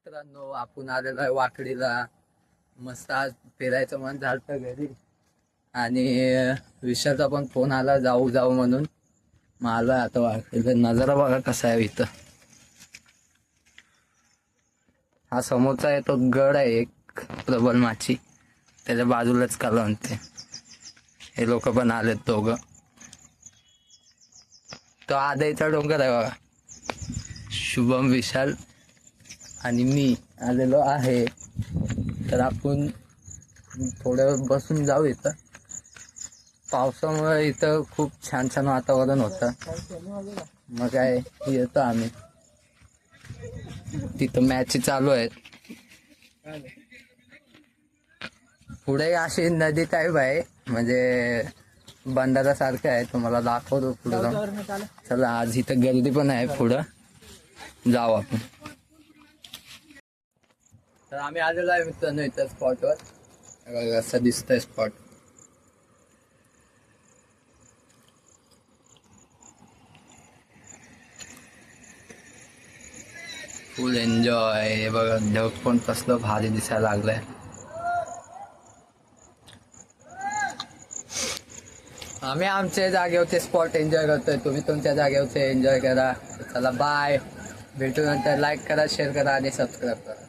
मित्रांनो, आपण आलेलो आहे वाकडीला. मस्त आज फिरायचं मन झालं घरी आणि विशालचा पण फोन आला जाऊ जाऊ म्हणून. मग आलोय आता वाकडीला. नजारा बघा कसा आहे इथं. हा समोरचा आहे तो गड आहे एक प्रबल माची, त्याच्या बाजूलाच कालवण ते. हे लोक पण आलेत दोघं. तो आदाईचा डोंगर आहे बघा. शुभम, विशाल आणि मी आलेलो आहे. तर आपण थोडं बसून जाऊ इथं. पावसामुळे इथं खूप छान छान वातावरण होतं. मग काय येतो आम्ही. तिथं मॅच चालू आहेत. पुढे अशी नदी टाईप आहे, म्हणजे बंधारा सारखं आहे. तुम्हाला दाखवतो पुढे जाऊन. चला, आज इथं गर्दी पण आहे. पुढं जाऊ आपण. तर आम्ही आलेलो आहे मित्रांनो इथं स्पॉटवर. असं दिसतंय स्पॉट. फुल एन्जॉय. बघा ढग पण कसलं भारी दिसायला लागलंय. आम्ही आमच्या जागेवरचे स्पॉट एन्जॉय करतोय. तुम्ही तुमच्या जागेवरचे एन्जॉय करा. चला बाय. भेटू नंतर. लाईक करा, शेअर करा आणि सबस्क्राईब करा.